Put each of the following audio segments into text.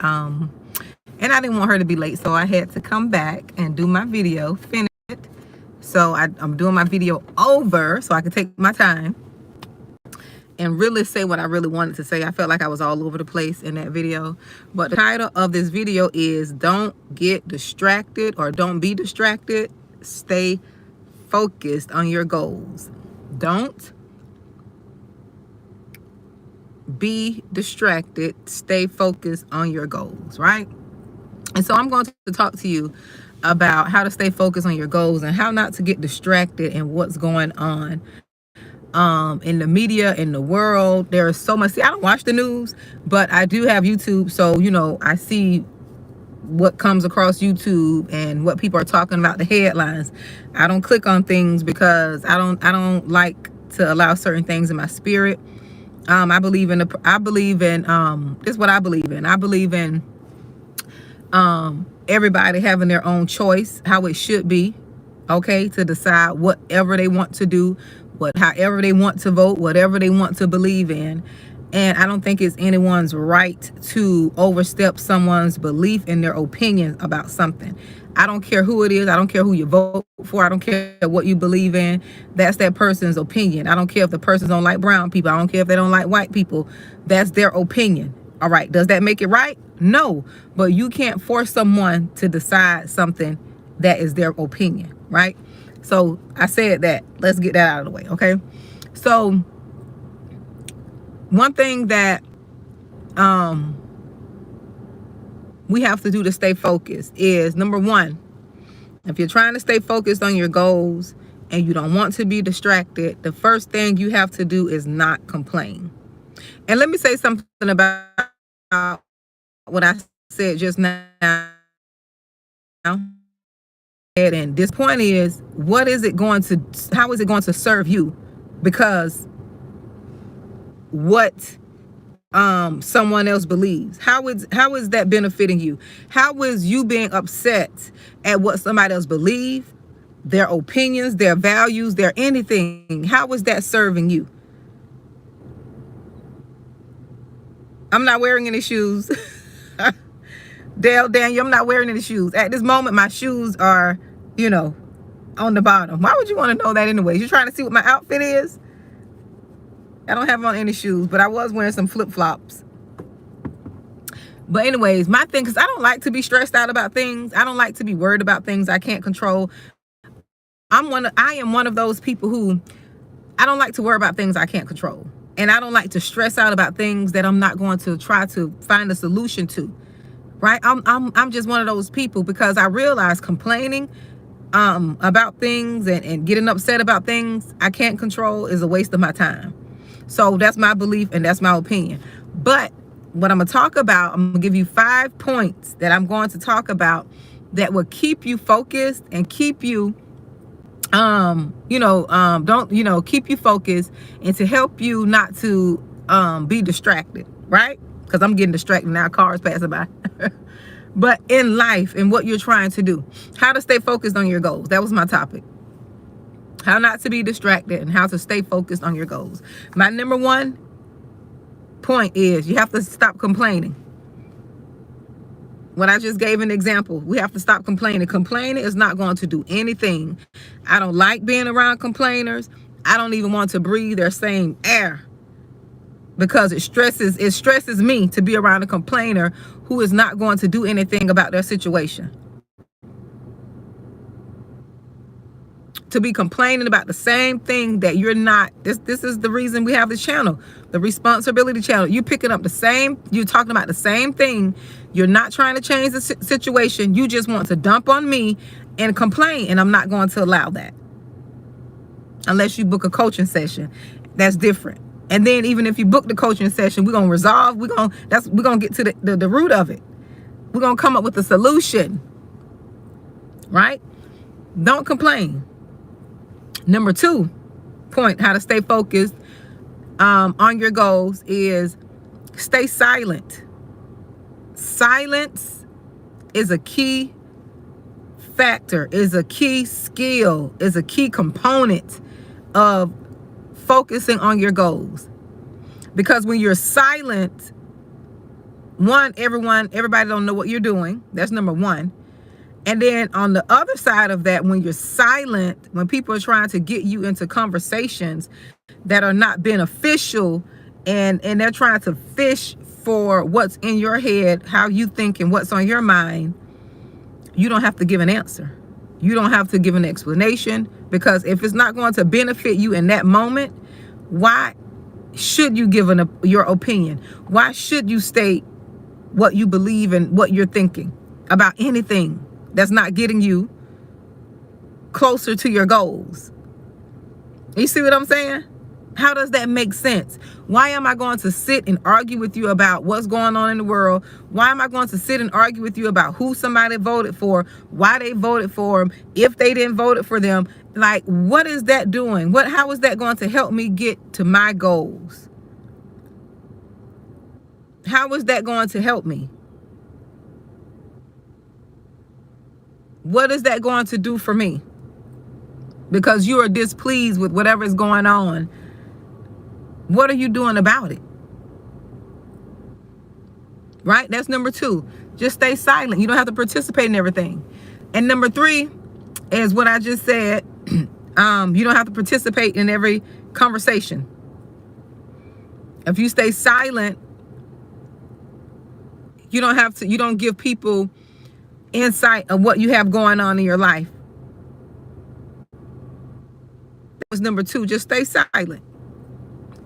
And I didn't want her to be late, so I had to come back and do my video, finish it. So I'm doing my video over so I could take my time and really say what I really wanted to say. I felt like I was all over the place in that video. But the title of this video is Don't Get Distracted, or Don't Be Distracted. Stay focused on your goals. Don't be distracted. Stay focused on your goals, right? And so I'm going to talk to you about how to stay focused on your goals and how not to get distracted in what's going on in the media, in the world. There is so much. See, I don't watch the news, but I do have YouTube, so I see what comes across YouTube and what people are talking about, the headlines. I don't click on things because I don't like to allow certain things in my spirit. I believe in this is what I believe in. I believe in everybody having their own choice, how it should be, okay, to decide whatever they want to do, however they want to vote, whatever they want to believe in. And I don't think it's anyone's right to overstep someone's belief in their opinion about something. I don't care who it is. I don't care who you vote for. I don't care what you believe in. That's that person's opinion. I don't care if the person don't like brown people. I don't care if they don't like white people. That's their opinion. All right. Does that make it right? No. But you can't force someone to decide something that is their opinion, right? So I said that. Let's get that out of the way, okay? So one thing that we have to do to stay focused is, number one, if you're trying to stay focused on your goals and you don't want to be distracted, the first thing you have to do is not complain. And let me say something about what I said just now. And this point is, how is it going to serve you? Because what someone else believes, how is that benefiting you? How is you being upset at what somebody else believes, their opinions, their values, their anything? How is that serving you? I'm not wearing any shoes. Daniel, I'm not wearing any shoes at this moment. My shoes are on the bottom. Why would you want to know that anyways? You're trying to see what my outfit is? I don't have on any shoes, but I was wearing some flip-flops. But anyways, my thing is, I don't like to be stressed out about things. I don't like to be worried about things I can't control. I am one of those people who I don't like to worry about things I can't control. And I don't like to stress out about things that I'm not going to try to find a solution to. Right? I'm just one of those people, because I realize complaining about things and getting upset about things I can't control is a waste of my time. So that's my belief and that's my opinion. But what I'm going to talk about, I'm going to give you 5 points that I'm going to talk about that will keep you focused and keep you, keep you focused, and to help you not to be distracted, right? Because I'm getting distracted now, cars passing by. But in life and what you're trying to do, how to stay focused on your goals. That was my topic. How not to be distracted and how to stay focused on your goals. My number 1 point is you have to stop complaining. When I just gave an example, we have to stop complaining. Complaining is not going to do anything. I don't like being around complainers. I don't even want to breathe their same air, because it stresses me to be around a complainer who is not going to do anything about their situation. To be complaining about the same thing that you're not. This is the reason we have this channel, the responsibility channel. You're picking up you're talking about the same thing. You're not trying to change the situation. You just want to dump on me and complain, and I'm not going to allow that. Unless you book a coaching session. That's different. And then even if you book the coaching session, we're going to resolve, we're going to get to the root of it. We're going to come up with a solution. Right? Don't complain. Number 2 point, how to stay focused on your goals, is stay silent. Silence is a key factor, is a key skill, is a key component of focusing on your goals. Because when you're silent, One, everybody don't know what you're doing. That's number one. And then on the other side of that, when you're silent, when people are trying to get you into conversations that are not beneficial, and they're trying to fish for what's in your head, how you think and what's on your mind, you don't have to give an answer. You don't have to give an explanation, because if it's not going to benefit you in that moment, why should you give your opinion? Why should you state what you believe and what you're thinking about anything that's not getting you closer to your goals? You see what I'm saying? How does that make sense? Why am I going to sit and argue with you about what's going on in the world? Why am I going to sit and argue with you about who somebody voted for, why they voted for them, if they didn't vote it for them? Like, what is that doing? How is that going to help me get to my goals? How is that going to help me? What is that going to do for me? Because you are displeased with whatever is going on. What are you doing about it? Right? That's number two. Just stay silent. You don't have to participate in everything. And number three is what I just said. You don't have to participate in every conversation. If you stay silent, you don't give people insight of what you have going on in your life. That was number two. Just stay silent.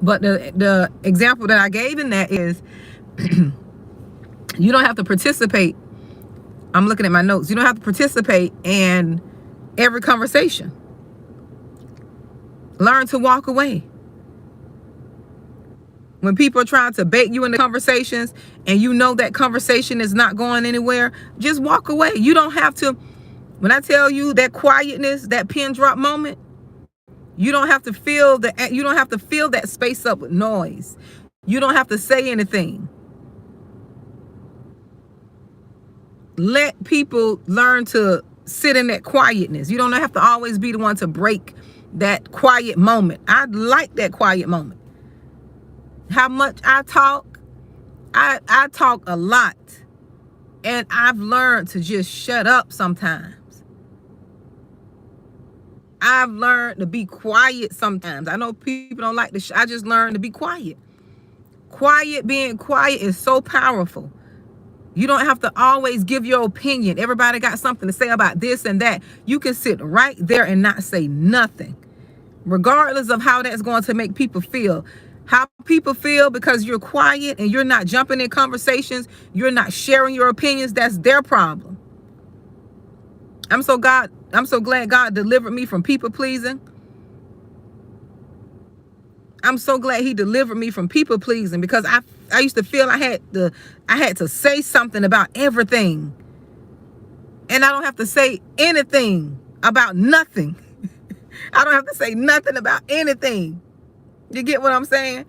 But the example that I gave in that is you don't have to participate. I'm looking at my notes. You don't have to participate in every conversation. Learn to walk away. When people are trying to bait you into conversations and you know that conversation is not going anywhere, just walk away. You don't have to. When I tell you that quietness, that pin drop moment, you don't have to fill that space up with noise. You don't have to say anything. Let people learn to sit in that quietness. You don't have to always be the one to break that quiet moment. I like that quiet moment. How much I talk, I talk a lot. And I've learned to just shut up sometimes. I've learned to be quiet sometimes. I know people don't like to I just learned to be quiet. Being quiet is so powerful. You don't have to always give your opinion. Everybody got something to say about this and that. You can sit right there and not say nothing, regardless of how that's going to make people feel. How people feel because you're quiet and you're not jumping in conversations, you're not sharing your opinions, that's their problem. I'm so glad God delivered me from people pleasing. I'm so glad he delivered me from people pleasing, because I used to feel I had to say something about everything. And I don't have to say anything about nothing. I don't have to say nothing about anything. You get what I'm saying?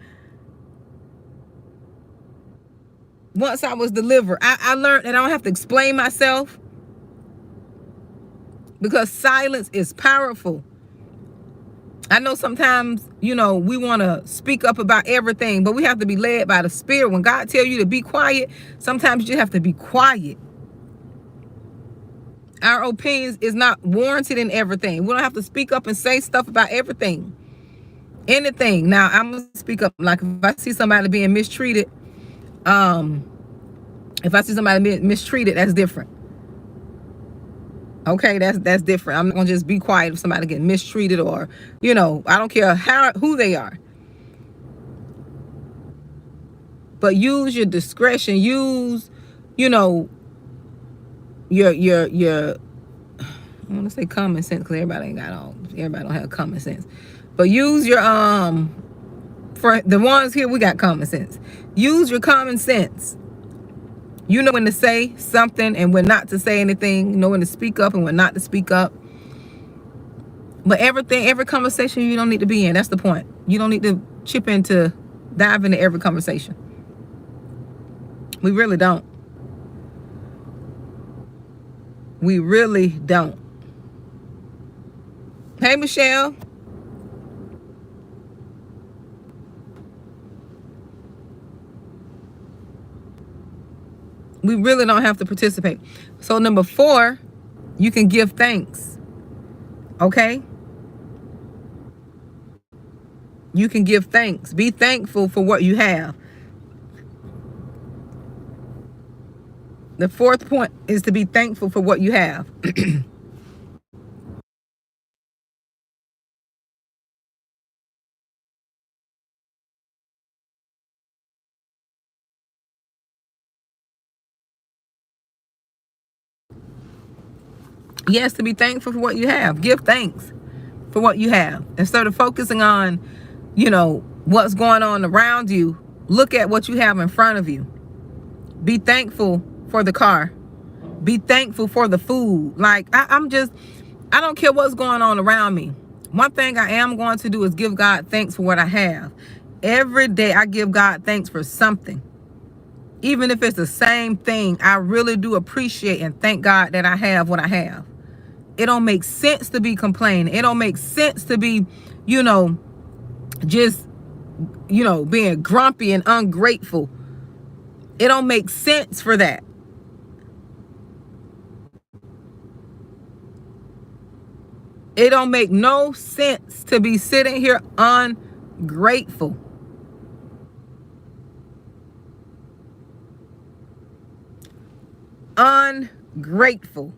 Once I was delivered, I learned that I don't have to explain myself, because silence is powerful. I know sometimes, we want to speak up about everything, but we have to be led by the Spirit. When God tells you to be quiet, sometimes you have to be quiet. Our opinions is not warranted in everything. We don't have to speak up and say stuff about everything. Anything. Now, I'm going to speak up. Like, if I see somebody being mistreated, that's different. Okay, that's different. I'm not gonna just be quiet if somebody get mistreated, or I don't care who they are. But use your discretion. Use, your I want to say common sense, because everybody don't have common sense. But use your for the ones here, we got common sense. Use your common sense. You know when to say something and when not to say anything. You know when to speak up and when not to speak up. But every conversation you don't need to be in. That's the point. You don't need to dive into every conversation. We really don't. We really don't. Hey, Michelle. We really don't have to participate. So number 4, you can give thanks. Okay? You can give thanks. Be thankful for what you have. The 4th point is to be thankful for what you have. Yes, to be thankful for what you have. Give thanks for what you have. Instead of focusing on, what's going on around you, look at what you have in front of you. Be thankful for the car. Be thankful for the food. Like, I don't care what's going on around me. One thing I am going to do is give God thanks for what I have. Every day I give God thanks for something. Even if it's the same thing, I really do appreciate and thank God that I have what I have. It don't make sense to be complaining. It don't make sense to be, just, being grumpy and ungrateful. It don't make sense for that. It don't make no sense to be sitting here ungrateful. Ungrateful.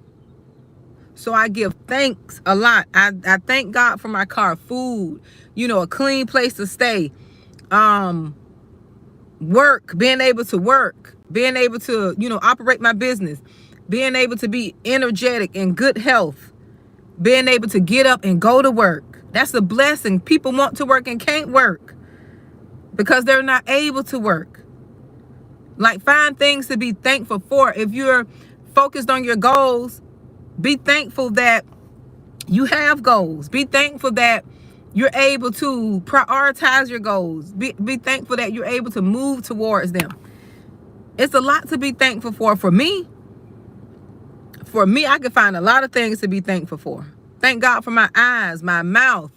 So I give thanks a lot. I thank God for my car, food, a clean place to stay, work, being able to work, being able to, operate my business, being able to be energetic and good health, being able to get up and go to work. That's a blessing. People want to work and can't work because they're not able to work. Like, find things to be thankful for. If you're focused on your goals, be thankful that you have goals. Be thankful that you're able to prioritize your goals. Be thankful that you're able to move towards them. It's a lot to be thankful for. For me, I can find a lot of things to be thankful for. Thank God for my eyes, my mouth,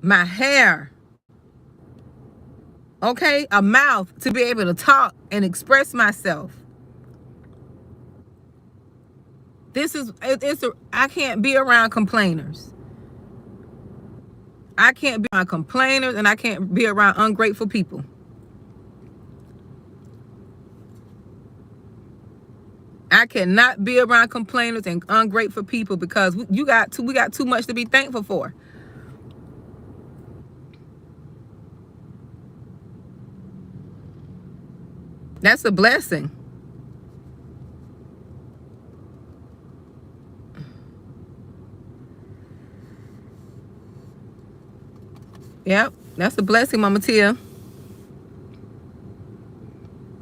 my hair. Okay? A mouth to be able to talk and express myself. I can't be around complainers. I can't be around complainers, and I can't be around ungrateful people. I cannot be around complainers and ungrateful people because we got too much to be thankful for. That's a blessing. Yep, that's a blessing, Mama Tia.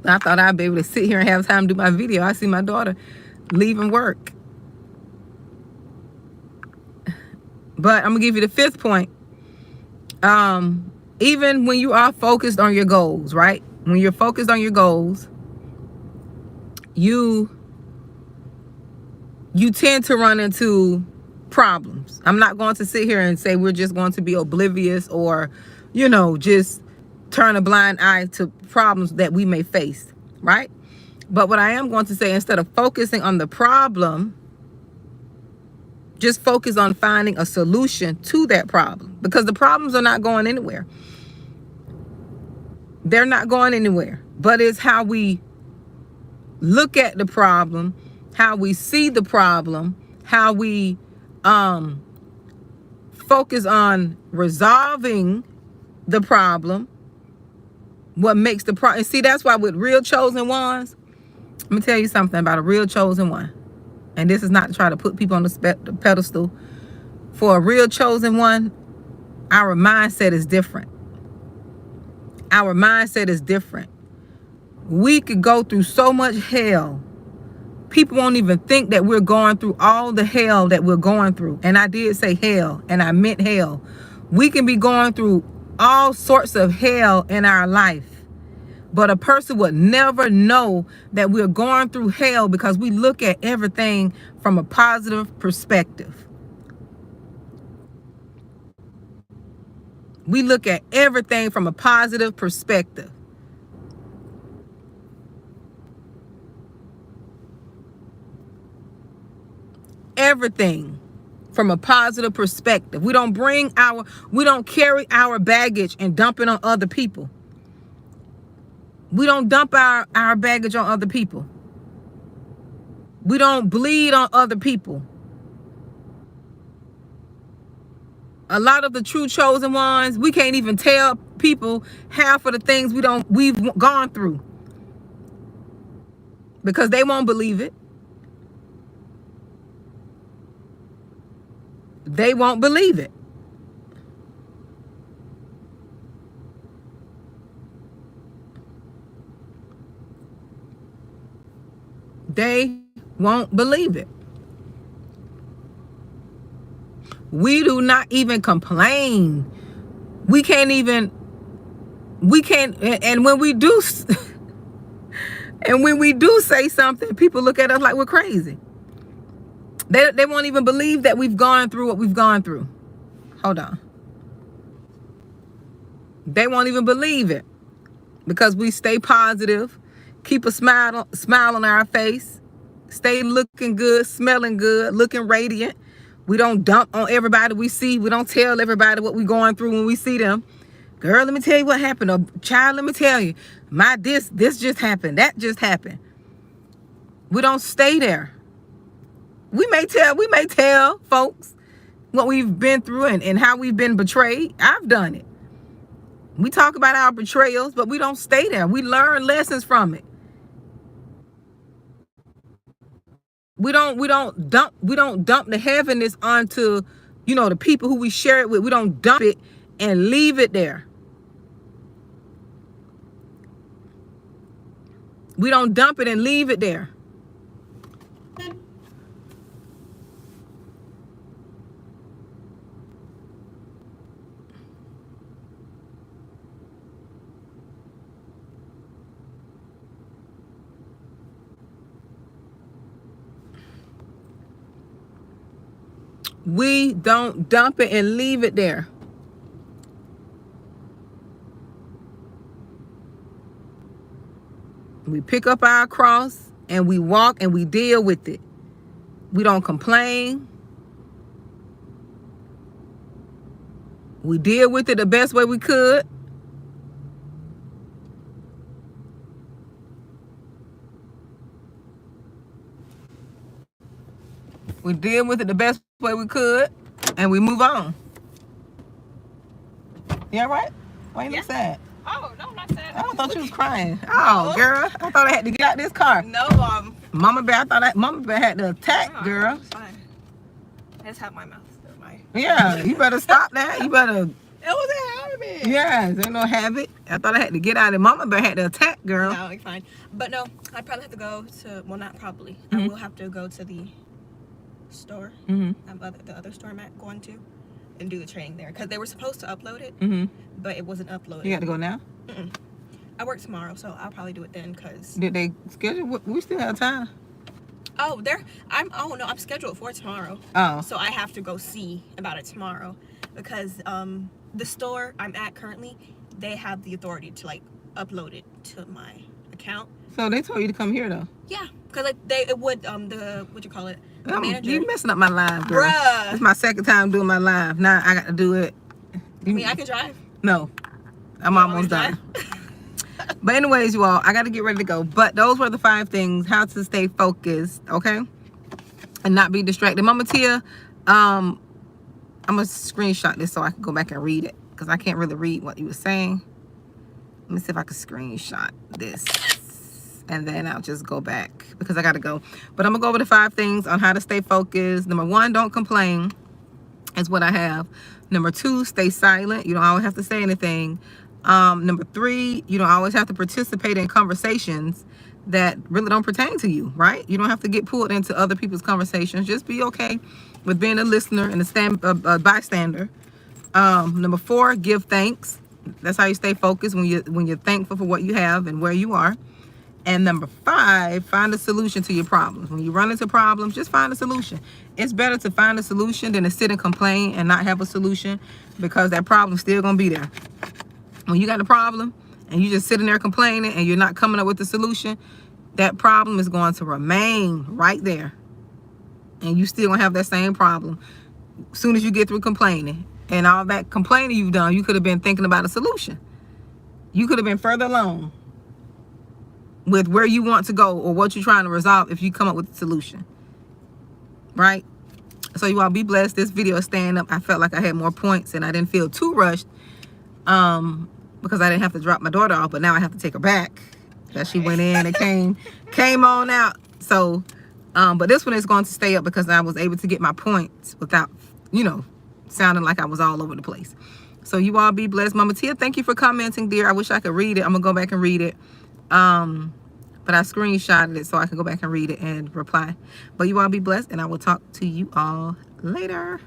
I thought I'd be able to sit here and have time to do my video. I see my daughter leaving work. But I'm going to give you the 5th point. Even when you are focused on your goals, right? When you're focused on your goals, you tend to run into problems. I'm not going to sit here and say we're just going to be oblivious or, just turn a blind eye to problems that we may face, right? But what I am going to say, instead of focusing on the problem, just focus on finding a solution to that problem, because the problems are not going anywhere. They're not going anywhere, but it's how we look at the problem, how we see the problem, how we focus on resolving the problem, what makes the problem. See, that's why with real chosen ones, I'm gonna tell you something about a real chosen one, and this is not to try to put people on the pedestal. For a real chosen one, our mindset is different. Our mindset is different. We could go through so much hell. People won't even think that we're going through all the hell that we're going through. And I did say hell, and I meant hell. We can be going through all sorts of hell in our life, but a person would never know that we're going through hell because we look at everything from a positive perspective. We look at everything from a positive perspective. everything from a positive perspective. We don't carry our baggage and dump it on other people. We don't dump our baggage on other people. We don't bleed on other people. A lot of the true chosen ones, we can't even tell people half of the things we've gone through because they won't believe it. They won't believe it. They won't believe it. We do not even complain. We can't, and when we do, and when we do say something, people look at us like we're crazy. They won't even believe that we've gone through what we've gone through. Hold on. They won't even believe it because we stay positive, keep a smile on our face, stay looking good, smelling good, looking radiant. We don't dump on everybody we see. We don't tell everybody what we're going through when we see them. Girl, let me tell you what happened. Or child, let me tell you. This just happened. That just happened. We don't stay there. We may tell folks what we've been through and how we've been betrayed. I've done it. We talk about our betrayals, but we don't stay there. We learn lessons from it. We don't dump the heaviness onto, the people who we share it with. We don't dump it and leave it there. We don't dump it and leave it there. We don't dump it and leave it there. We pick up our cross and we walk and we deal with it. We don't complain. We deal with it the best way we could. We deal with it the best way we could, and we move on. You all right? Why you look sad? Oh, no, I'm not sad. I thought you was crying. Oh, girl. I thought I had to get out this car. No, Mama Bear, I thought Mama Bear had to attack, no, girl. It's fine. I just have my mouth still. Yeah, you better stop that. You better. It was a habit. Yes, ain't no habit. I thought I had to get out of it. Mama Bear had to attack, girl. No, it's fine. But no, I probably have to go to, well, not probably. Mm-hmm. I will have to go to the store, Mm-hmm. the other store I'm going to, and do the training there. Because they were supposed to upload it, Mm-hmm. but it wasn't uploaded. You got to go now? Mm-mm. I work tomorrow, so I'll probably do it then. Cause Did they schedule? We still have time. I'm scheduled for tomorrow. Oh. So I have to go see about it tomorrow, because the store I'm at currently, they have the authority to like upload it to my account. So they told you to come here though. Yeah, because like the manager. You messing up my live, girl. Bruh. It's my second time doing my live. Now I got to do it. I mean, I can drive. No, I'm You almost done. But anyways, you all, I got to get ready to go. But those were the 5 things, how to stay focused, okay? And not be distracted. Mama Tia, I'm going to screenshot this so I can go back and read it, because I can't really read what you were saying. Let me see if I can screenshot this. And then I'll just go back because I got to go. But I'm going to go over the 5 things on how to stay focused. Number 1, don't complain is what I have. Number 2, stay silent. You don't always have to say anything. Number 3, you don't always have to participate in conversations that really don't pertain to you, right? You don't have to get pulled into other people's conversations. Just be okay with being a listener and a bystander. Number 4, give thanks. That's how you stay focused, when you're thankful for what you have and where you are. And number 5, find a solution to your problems. When you run into problems, just find a solution. It's better to find a solution than to sit and complain and not have a solution, because that problem's still gonna be there. When you got a problem and you just sitting there complaining and you're not coming up with a solution, that problem is going to remain right there. and you still gonna have that same problem. As soon as you get through complaining and all that complaining you've done, you could have been thinking about a solution. You could have been further along with where you want to go or what you're trying to resolve if you come up with a solution, right? So you all be blessed. This video is staying up. I felt like I had more points and I didn't feel too rushed because I didn't have to drop my daughter off, but now I have to take her back because she went in and came on out. So but this one is going to stay up because I was able to get my points without, you know, sounding like I was all over the place. So you all be blessed. Mama Tia, thank you for commenting, dear. I wish I could read it. I'm gonna go back and read it. But I screenshotted it so I can go back and read it and reply. But you all be blessed, and I will talk to you all later.